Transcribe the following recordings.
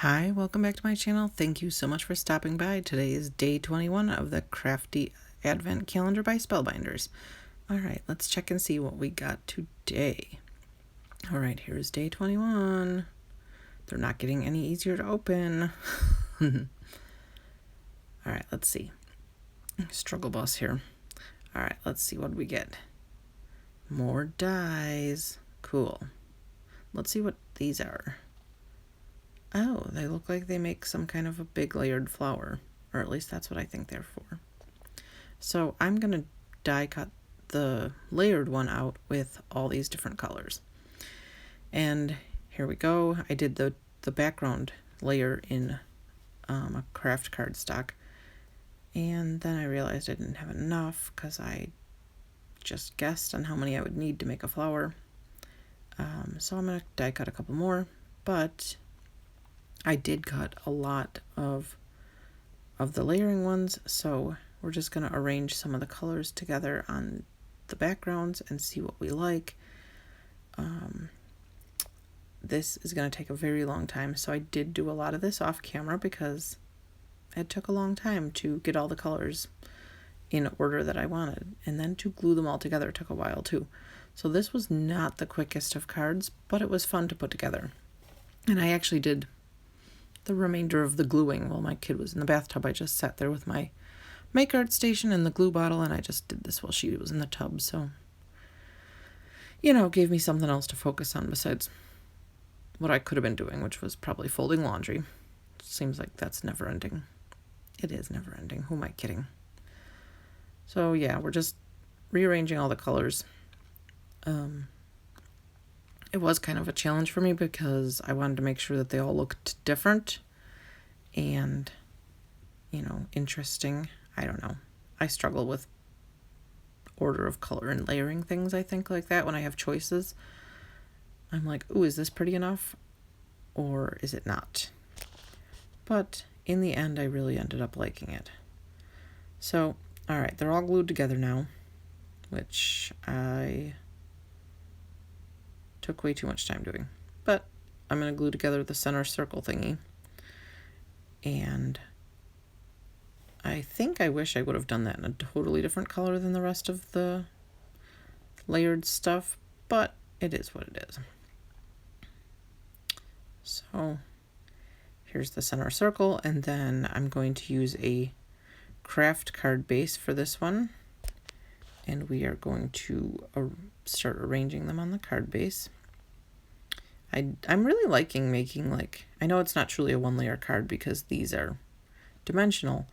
Hi, welcome back to my channel. Thank you so much for stopping by. Today is day 21 of the Crafty Advent Calendar by Spellbinders. Alright, let's check and see what we got today. Alright, here's day 21. They're not getting any easier to open. Alright, let's see. Struggle bus here. Alright, let's see what we get. More dies. Cool. Let's see what these are. Oh, they look like they make some kind of a big layered flower, or at least that's what I think they're for. So I'm going to die cut the layered one out with all these different colors. And here we go. I did the background layer in a craft cardstock, and then I realized I didn't have enough because I just guessed on how many I would need to make a flower. So I'm going to die cut a couple more, but I did cut a lot of the layering ones, so we're just going to arrange some of the colors together on the backgrounds and see what we like. This is going to take a very long time, so I did do a lot of this off camera because it took a long time to get all the colors in order that I wanted, and then to glue them all together took a while too. So this was not the quickest of cards, but it was fun to put together. And I actually did the remainder of the gluing while my kid was in the bathtub. I just sat there with my make art station and the glue bottle, and I just did this while she was in the tub. So, gave me something else to focus on besides what I could have been doing, which was probably folding laundry. Seems like that's never ending. It is never ending. Who am I kidding? So yeah, we're just rearranging all the colors. It was kind of a challenge for me because I wanted to make sure that they all looked different and, interesting. I don't know. I struggle with order of color and layering things, I think, like that when I have choices. I'm like, ooh, is this pretty enough or is it not? But in the end, I really ended up liking it. So, all right, they're all glued together now, which I took way too much time doing. But I'm going to glue together the center circle thingy. And I think I wish I would have done that in a totally different color than the rest of the layered stuff, but it is what it is. So here's the center circle, and then I'm going to use a craft card base for this one. And we are going to start arranging them on the card base. I'm really liking making, I know it's not truly a one layer card because these are dimensional,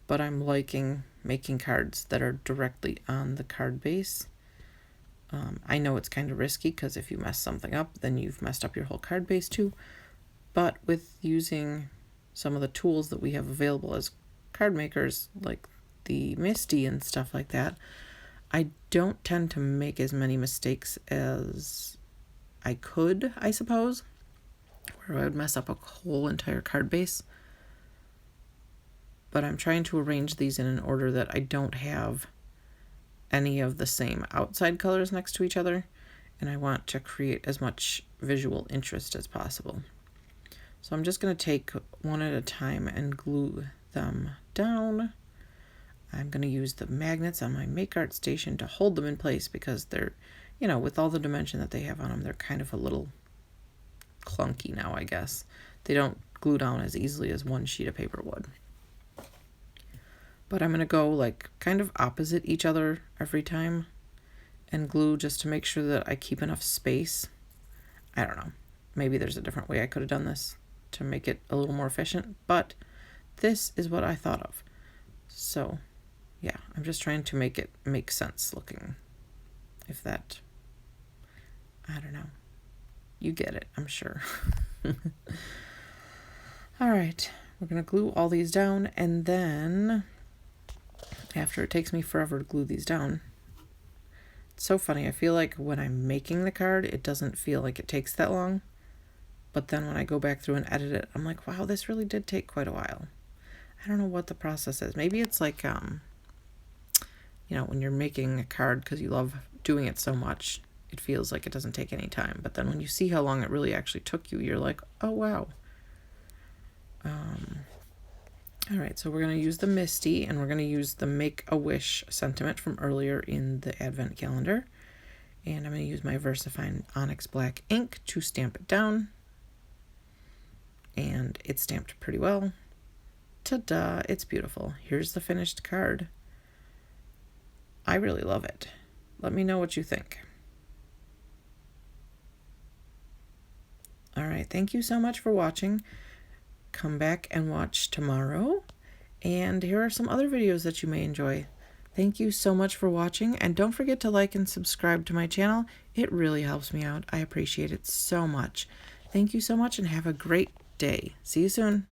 but I'm liking making cards that are directly on the card base. I know it's kind of risky because if you mess something up, then you've messed up your whole card base too. But with using some of the tools that we have available as card makers, like the Misty and stuff like that, I don't tend to make as many mistakes as I could, I suppose, where I would mess up a whole entire card base. But I'm trying to arrange these in an order that I don't have any of the same outside colors next to each other, and I want to create as much visual interest as possible. So I'm just going to take one at a time and glue them down. I'm going to use the magnets on my make art station to hold them in place because they're, with all the dimension that they have on them, they're kind of a little clunky now, I guess. They don't glue down as easily as one sheet of paper would. But I'm going to go kind of opposite each other every time and glue just to make sure that I keep enough space. I don't know. Maybe there's a different way I could have done this to make it a little more efficient, but this is what I thought of. So yeah, I'm just trying to make it make sense looking. If that, I don't know. You get it, I'm sure. All right, we're going to glue all these down, and then after it takes me forever to glue these down, it's so funny. I feel like when I'm making the card, it doesn't feel like it takes that long. But then when I go back through and edit it, I'm like, wow, this really did take quite a while. I don't know what the process is. Maybe it's like, when you're making a card because you love doing it so much, it feels like it doesn't take any time. But then when you see how long it really actually took you, you're like, oh, wow. All right, so we're going to use the Misty, and we're going to use the Make-A-Wish sentiment from earlier in the Advent calendar. And I'm going to use my VersaFine Onyx Black ink to stamp it down. And it's stamped pretty well. Ta-da! It's beautiful. Here's the finished card. I really love it. Let me know what you think. All right, thank you so much for watching. Come back and watch tomorrow. And here are some other videos that you may enjoy. Thank you so much for watching, and don't forget to like and subscribe to my channel. It really helps me out. I appreciate it so much. Thank you so much and have a great day. See you soon.